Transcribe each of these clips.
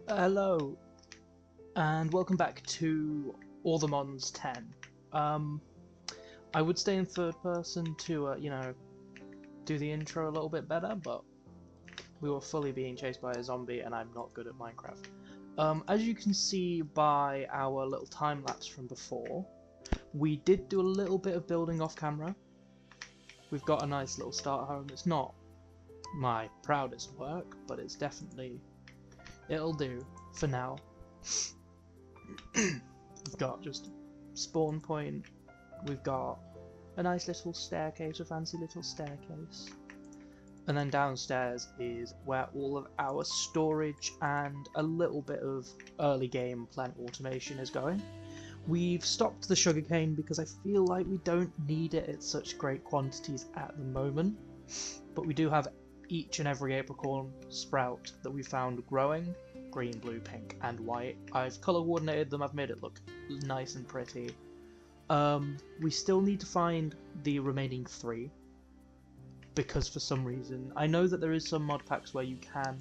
Hello, and welcome back to All the Mons 10. I would stay in third person to, do the intro a little bit better, but we were fully being chased by a zombie, and I'm not good at Minecraft. As you can see by our little time lapse from before, we did do a little bit of building off camera. We've got a nice little start home. It's not my proudest work, but it's definitely, it'll do for now. We've got just spawn point, we've got a nice little staircase, a fancy little staircase, and then downstairs is where all of our storage and a little bit of early game plant automation is going. We've stopped the sugarcane because I feel like we don't need it at such great quantities at the moment, but we do have each and every apricorn sprout that we found growing. Green, blue, pink, and white. I've colour coordinated them, I've made it look nice and pretty. We still need to find the remaining 3, because for some reason, I know that there is some mod packs where you can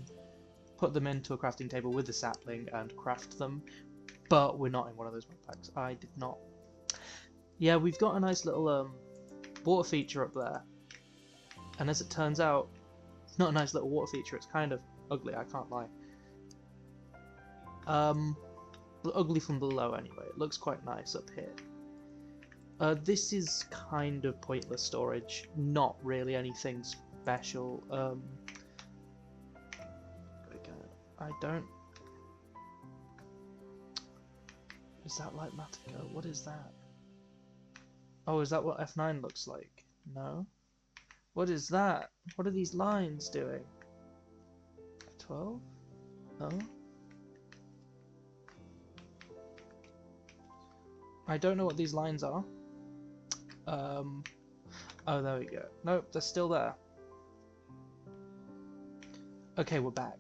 put them into a crafting table with a sapling and craft them, but we're not in one of those mod packs. I did not. Yeah, we've got a nice little water feature up there, and as it turns out, it's not a nice little water feature, it's kind of ugly, I can't lie. Ugly from below anyway, it looks quite nice up here. This is kind of pointless storage, not really anything special. I don't... Is that like Matica? What is that? Oh, is that what F9 looks like? No? What is that? What are these lines doing? 12? No? I don't know what these lines are. Oh, there we go. Nope, they're still there. Okay, we're back,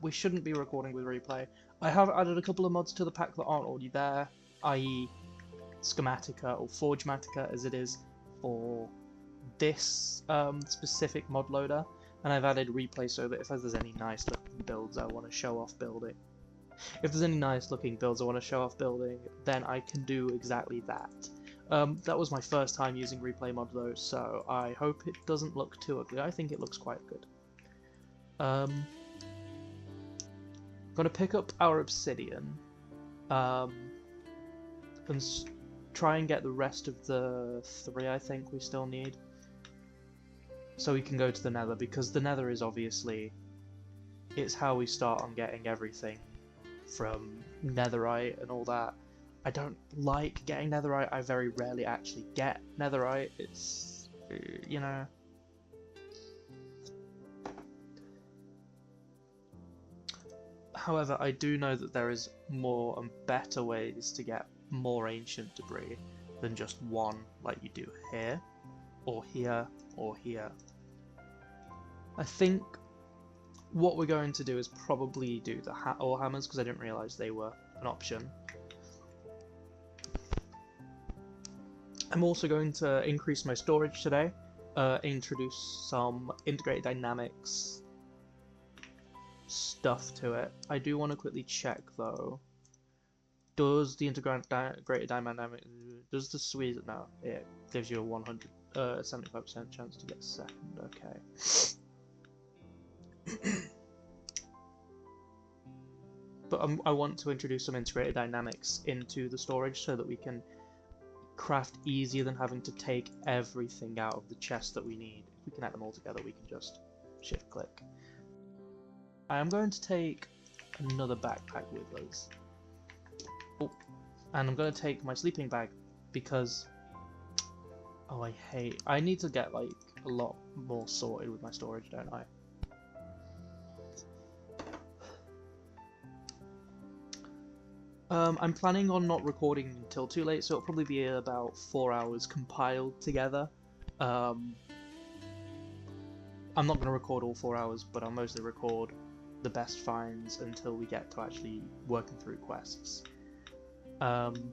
we shouldn't be recording with replay. I have added a couple of mods to the pack that aren't already there, i.e. Schematica, or Forgematica as it is for this specific mod loader, and I've added replay so that if there's any nice looking builds I want to show off building, then I can do exactly that. That was my first time using replay mod though, so I hope it doesn't look too ugly. I think it looks quite good. Gonna pick up our obsidian, and try and get the rest of the 3 I think we still need, so we can go to the nether, because the nether is obviously, it's how we start on getting everything from netherite and all that. I don't like getting netherite, I very rarely actually get netherite, it's, you know. However, I do know that there is more and better ways to get more ancient debris than just one, like you do here, or here, or here. I think what we're going to do is probably do the ore hammers, because I didn't realise they were an option. I'm also going to increase my storage today, introduce some integrated dynamics stuff to it. I do want to quickly check though. Does the integrated dynamic, does the squeeze it now? It gives you a 75% chance to get second, okay. But I want to introduce some integrated dynamics into the storage so that we can craft easier than having to take everything out of the chest that we need. If we can add them all together, we can just shift click. I am going to take another backpack with us. Oh, and I'm going to take my sleeping bag because, oh, I need to get like a lot more sorted with my storage, don't I? I'm planning on not recording until too late, so it'll probably be about 4 hours compiled together. I'm not going to record all 4 hours, but I'll mostly record the best finds until we get to actually working through quests. I'm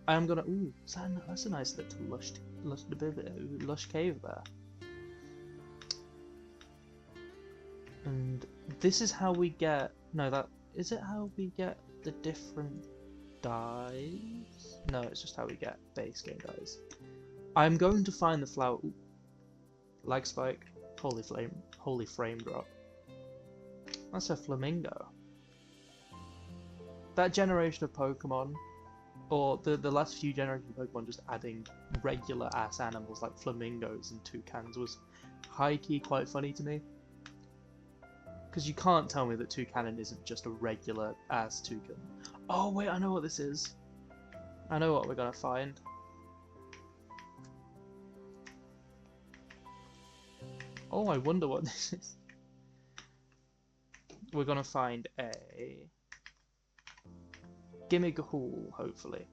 gonna... Ooh, that's a nice little lush cave there. And this is how we get... No, that... Is it how we get the different dyes? No, it's just how we get base game dyes. I'm going to find the flower... Ooh. Lag spike. Holy frame drop. That's a flamingo. That generation of Pokemon, or the last few generations of Pokemon just adding regular ass animals like flamingos and toucans was high-key quite funny to me. Because you can't tell me that toucan isn't just a regular ass toucan. Oh wait, I know what this is. I know what we're gonna find. Oh, I wonder what this is. We're gonna find a Gimmighoul, hopefully.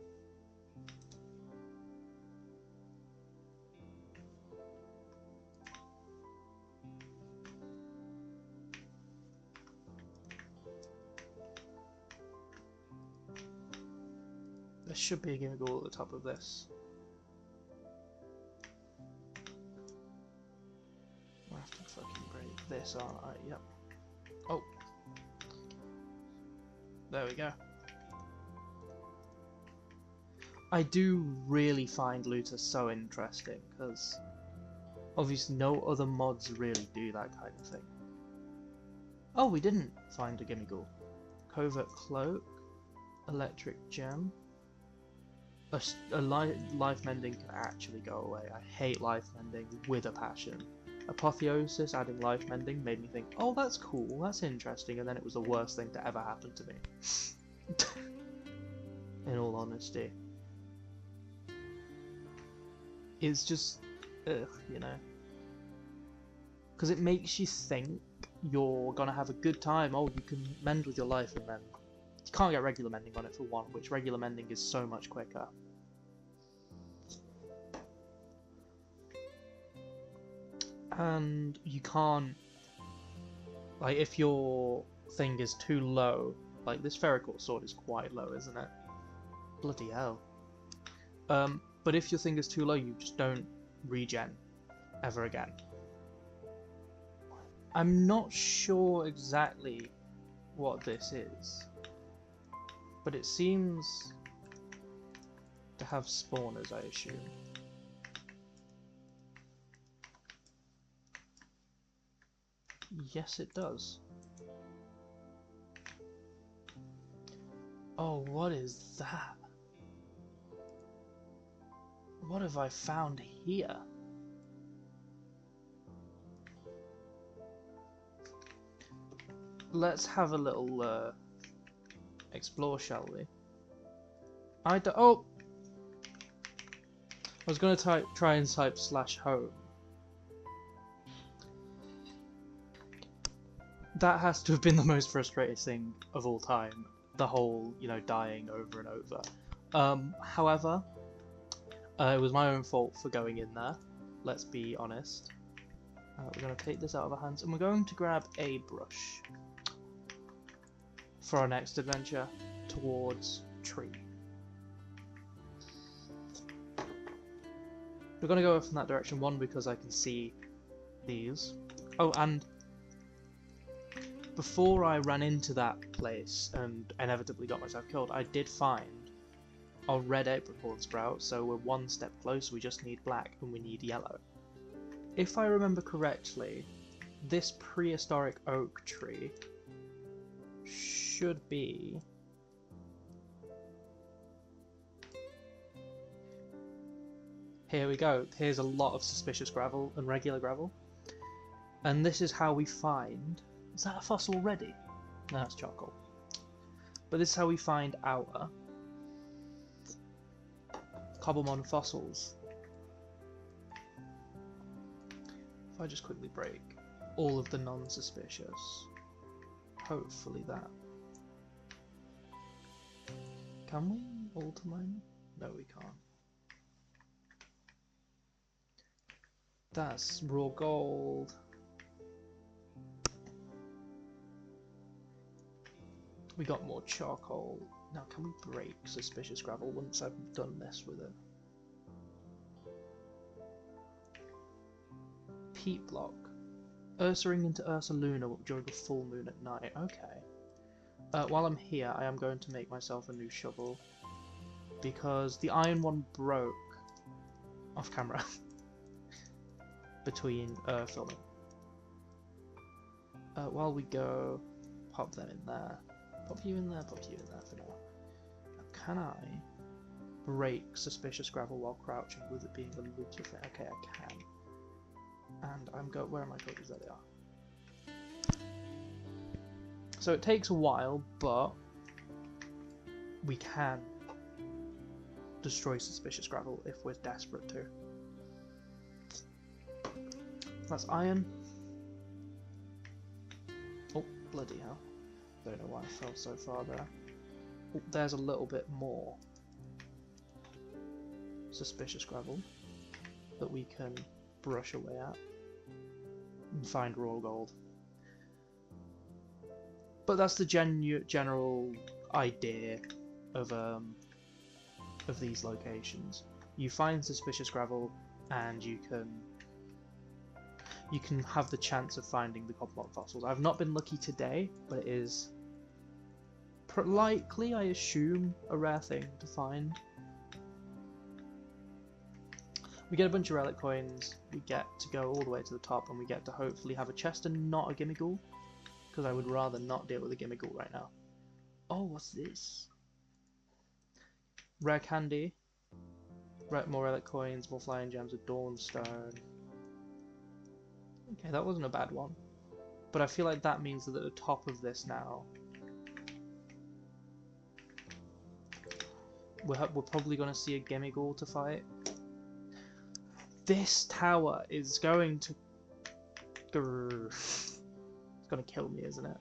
There should be a Gimmighoul at the top of this. I have to fucking break this, aren't I? Yep. Oh. There we go. I do really find Luta so interesting, because obviously no other mods really do that kind of thing. Oh, we didn't find a Gimmighoul. Covert Cloak, Electric Gem. Life Mending can actually go away. I hate Life Mending with a passion. Apotheosis adding Life Mending made me think, oh, that's cool, that's interesting, and then it was the worst thing to ever happen to me. In all honesty. It's just, ugh, you know. Because it makes you think you're gonna have a good time. Oh, you can mend with your life, and then you can't get regular mending on it for one, which regular mending is so much quicker. And you can't, like, if your thing is too low, like this Ferrocore sword is quite low, isn't it? Bloody hell. But if your thing is too low, you just don't regen ever again. I'm not sure exactly what this is, but it seems to have spawners, I assume. Yes, it does. Oh, what is that? What have I found here? Let's have a little explore, shall we? Oh! I was going to try and type /home. That has to have been the most frustrating thing of all time. The whole, you know, dying over and over. However, it was my own fault for going in there. Let's be honest. We're going to take this out of our hands, and we're going to grab a brush for our next adventure towards Tree. We're going to go from that direction, one, because I can see these. Oh, and before I ran into that place and inevitably got myself killed, I did find our red apricorn sprout, so we're one step closer. We just need black and we need yellow. If I remember correctly, this prehistoric oak tree should be here we go. Here's a lot of suspicious gravel and regular gravel, and this is how we find... Is that a fossil already? No, that's charcoal. But this is how we find our Cobblemon fossils. If I just quickly break all of the non-suspicious, hopefully that. Can we alter mine? No, we can't. That's raw gold. We got more charcoal. Now can we break suspicious gravel once I've done this with it? Peat block. Ursaring into Ursa Luna during a full moon at night. Okay. While I'm here, I am going to make myself a new shovel. Because the iron one broke off camera between filming. While we go, pop them in there. Pop you in there, pop you in there for now. Can I break suspicious gravel while crouching with it being a loot of it? Okay, I can. And I'm go. Where are my torches? There they are. So it takes a while, but we can destroy suspicious gravel if we're desperate to. That's iron. Oh, bloody hell. Don't know why I fell so far there. Oh, there's a little bit more suspicious gravel that we can brush away at and find raw gold. But that's the general idea of these locations. You find suspicious gravel and you can have the chance of finding the copper fossils. I've not been lucky today, but it is likely, I assume, a rare thing to find. We get a bunch of relic coins, we get to go all the way to the top, and we get to hopefully have a chest and not a gimmighoul, because I would rather not deal with a gimmighoul right now. Oh, what's this? Rare candy, more relic coins, more flying gems, a dawnstone. Okay, that wasn't a bad one. But I feel like that means that at the top of this now, we're probably going to see a gimmighoul to fight. This tower is going to... It's going to kill me, isn't it?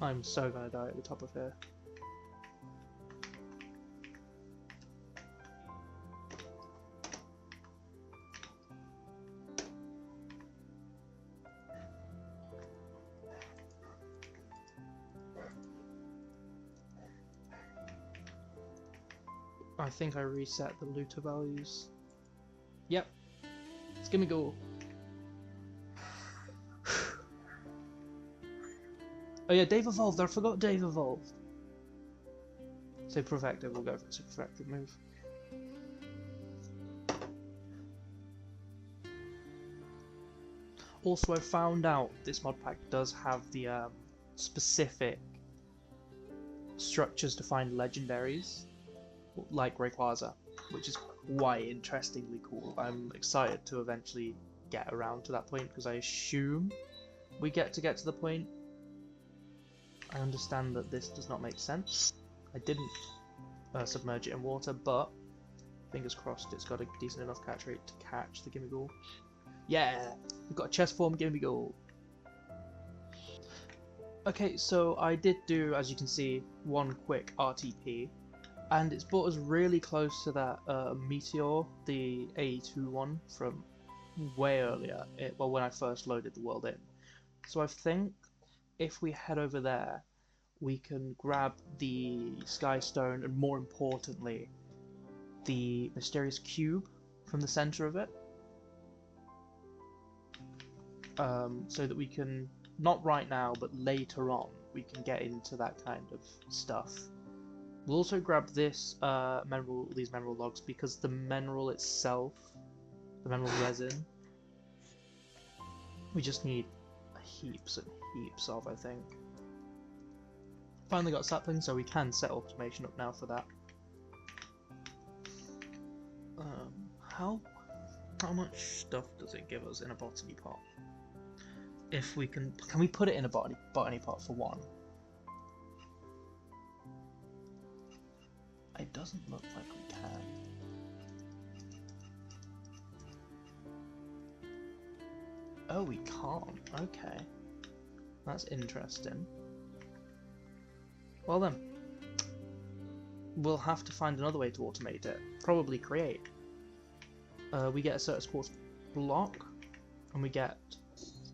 I'm so going to die at the top of here. I think I reset the looter values. Yep. It's gimmighoul. Oh yeah, Dave evolved. I forgot Dave evolved. So perfective. We'll go for a perfective move. Also, I found out this mod pack does have the specific structures to find legendaries, like Rayquaza, which is quite interestingly cool. I'm excited to eventually get around to that point, because I assume we get to the point. I understand that this does not make sense. I didn't submerge it in water, but fingers crossed it's got a decent enough catch rate to catch the gimmighoul. Yeah! We've got a chest form gimmighoul. Okay, so I did do, as you can see, one quick RTP, and it's brought us really close to that meteor, the AE2 one from way earlier, well, when I first loaded the world in. So I think if we head over there, we can grab the Sky Stone and, more importantly, the mysterious cube from the center of it, so that we can, not right now, but later on, we can get into that kind of stuff. We'll also grab this these mineral logs, because the mineral itself, the mineral resin, we just need heaps and heaps of, I think. Finally got saplings, so we can set automation up now for that. How much stuff does it give us in a botany pot? If we can we put it in a botany pot for one? It doesn't look like we can. Oh, we can't. Okay. That's interesting. Well then, we'll have to find another way to automate it. Probably create. We get a certain quartz block, and we get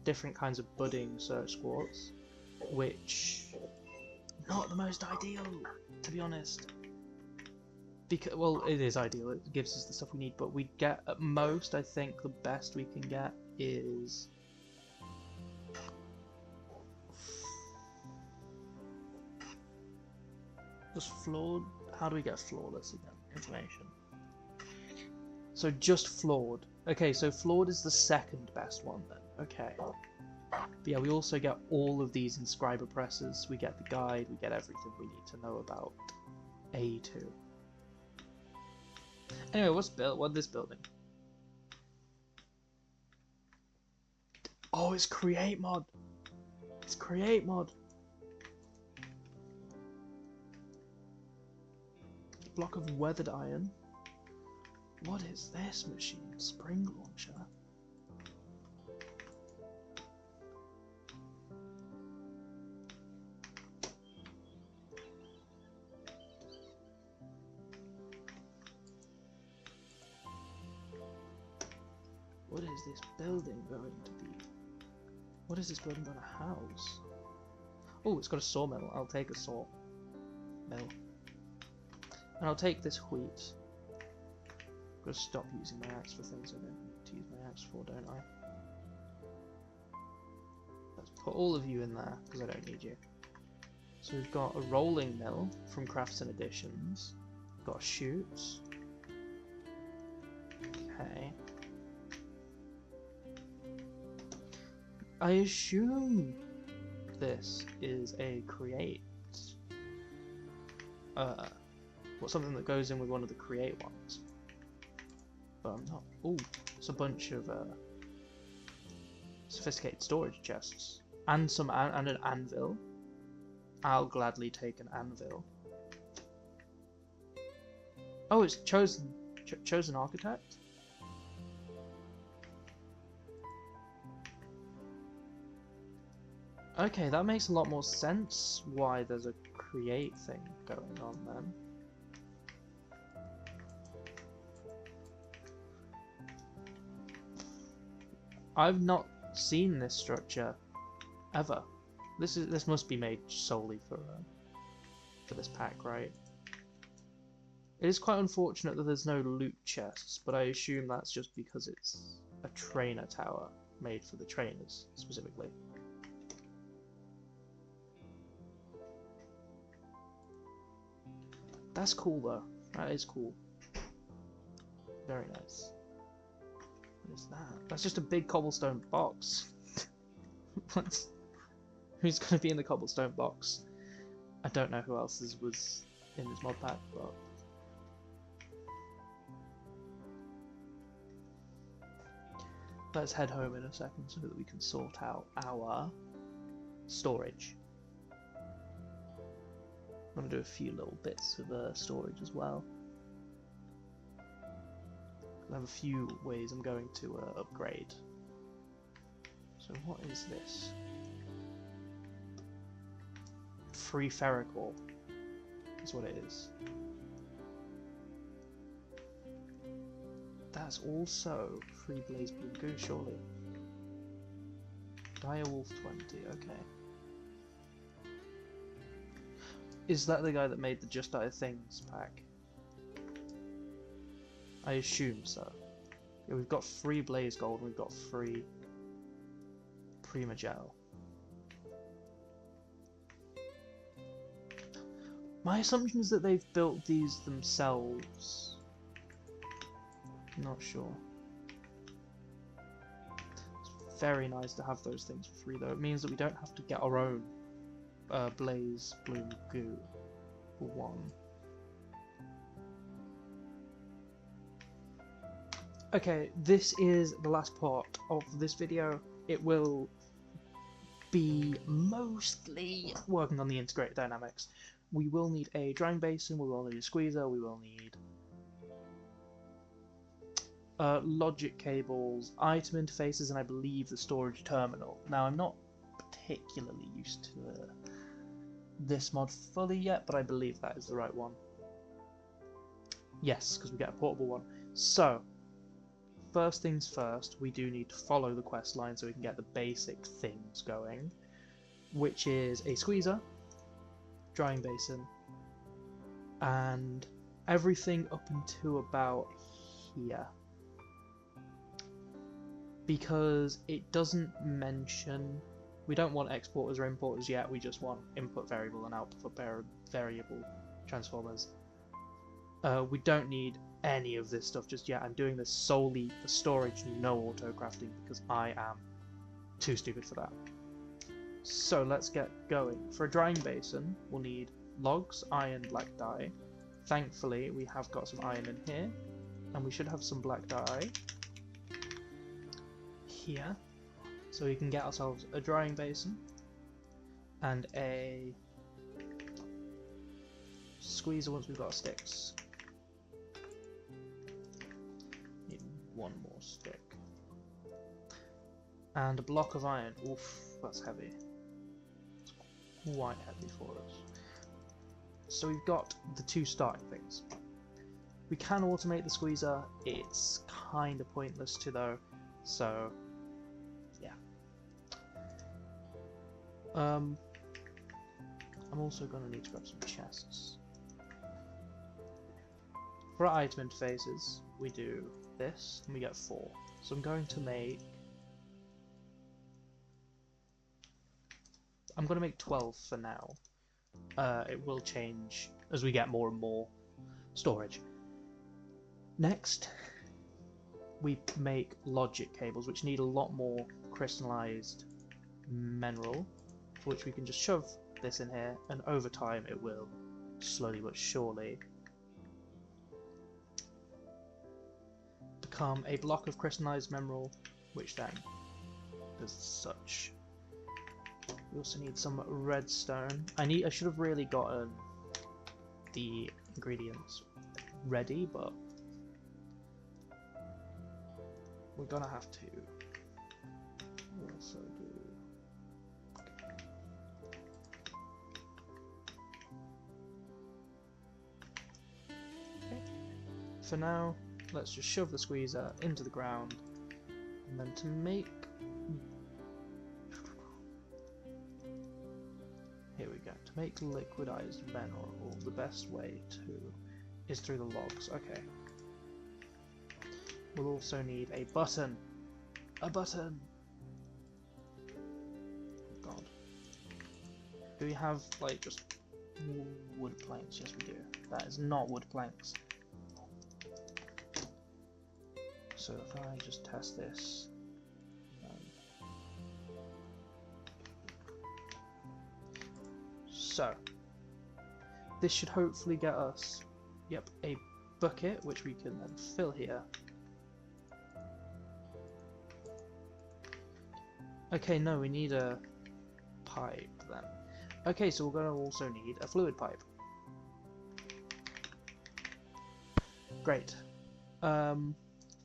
different kinds of budding search quartz, which not the most ideal, to be honest. Because, well, it is ideal, it gives us the stuff we need, but we get, at most, I think the best we can get is Does flawed? How do we get flawless again? Information. So just flawed. Okay, so flawed is the second best one then. Okay. But yeah, we also get all of these inscriber presses. We get the guide. We get everything we need to know about A2. Anyway, what's this building? Oh, it's create mod. It's create mod. Block of weathered iron. What is this machine? Spring launcher. What is this building going to be? What is this building going to house? Oh, it's got a sawmill. I'll take a sawmill. And I'll take this wheat. I've got to stop using my axe for things I don't need to use my axe for, don't I? Let's put all of you in there, because I don't need you. So we've got a rolling mill from Crafts and Additions. We've got a chute. Okay. I assume this is a create. Something that goes in with one of the create ones. But I'm not. Oh, it's a bunch of sophisticated storage chests and and an anvil. I'll gladly take an anvil. Oh, it's chosen architect. Okay, that makes a lot more sense why there's a create thing going on then. I've not seen this structure ever. This must be made solely for this pack, right? It is quite unfortunate that there's no loot chests, but I assume that's just because it's a trainer tower made for the trainers specifically. That's cool though. That is cool. Very nice. What is that? That's just a big cobblestone box. Who's going to be in the cobblestone box? I don't know who else was in this mod pack, but... Let's head home in a second so that we can sort out our storage. I'm going to do a few little bits of storage as well. I have a few ways I'm going to upgrade. So what is this? Free ferrocor is what it is. That's also free blaze blue goo, surely. Direwolf 20, okay. Is that the guy that made the Just Out of Things pack? I assume so. Yeah, we've got free blaze gold and we've got free Primagel. My assumption is that they've built these themselves. Not sure. It's very nice to have those things for free though. It means that we don't have to get our own blaze bloom goo for one. Okay, this is the last part of this video. It will be mostly working on the integrated dynamics. We will need a drying basin, we will need a squeezer, we will need logic cables, item interfaces, and I believe the storage terminal. Now, I'm not particularly used to this mod fully yet, but I believe that is the right one. Yes, because we get a portable one. So, first things first, we do need to follow the quest line so we can get the basic things going, which is a squeezer, drying basin, and everything up until about here. Because it doesn't mention, we don't want exporters or importers yet, we just want input variable and output variable. transformers. We don't need any of this stuff just yet. I'm doing this solely for storage, no auto crafting, because I am too stupid for that. So let's get going. For a drying basin, we'll need logs, iron, black dye. Thankfully, we have got some iron in here, and we should have some black dye here, so we can get ourselves a drying basin and a squeezer once we've got our sticks. Need one more stick. And a block of iron. Oof, that's heavy. It's quite heavy for us. So we've got the two starting things. We can automate the squeezer. It's kind of pointless to though. So yeah. I'm also going to need to grab some chests. For our item interfaces, we do this and we get 4. So I'm going to make 12 for now. It will change as we get more and more storage. Next, we make logic cables, which need a lot more crystallized mineral, for which we can just shove this in here, and over time it will slowly but surely become a block of crystallized mineral, which then does such. We also need some redstone. I should have really gotten the ingredients ready, but we're gonna have to also do. Okay. For now, let's just shove the squeezer into the ground, and then to make. Here we go. To make liquidized mineral, the best way is through the logs. Okay. We'll also need a button. A button! God. Do we have, like, just wood planks? Yes, we do. That is not wood planks. So if I just test this. So, this should hopefully get us, yep, a bucket, which we can then fill here. Okay, no, we need a pipe then. Okay, so we're going to also need a fluid pipe. Great. I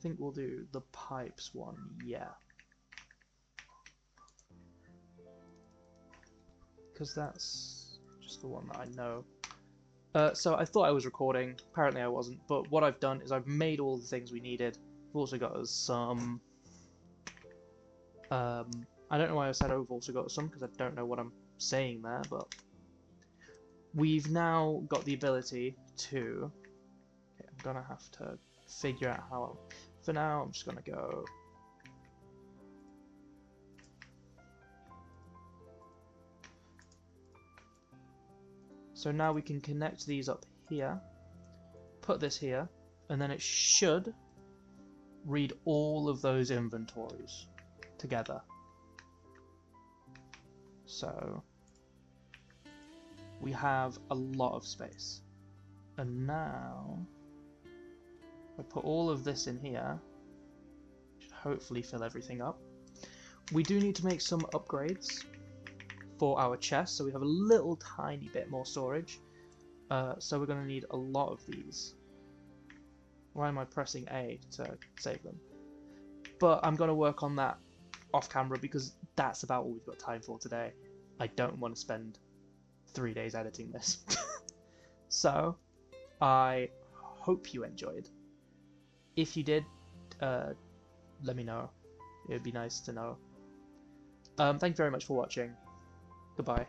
think we'll do the pipes one, yeah. Because that's just the one that I know. So I thought I was recording, apparently I wasn't, but what I've done is I've made all the things we needed. We've also got us some... I don't know why I said I've also got some, because I don't know what I'm saying there, but... We've now got the ability to... Okay, I'm gonna have to figure out how... For now, I'm just gonna go... So now we can connect these up here, put this here, and then it should read all of those inventories together. So we have a lot of space. And now I put all of this in here, should hopefully fill everything up. We do need to make some upgrades for our chest, so we have a little tiny bit more storage. So we're going to need a lot of these. Why am I pressing A to save them? But I'm going to work on that off camera because that's about all we've got time for today. I don't want to spend 3 days editing this. So I hope you enjoyed. If you did, let me know. It would be nice to know. Thank you very much for watching. Goodbye.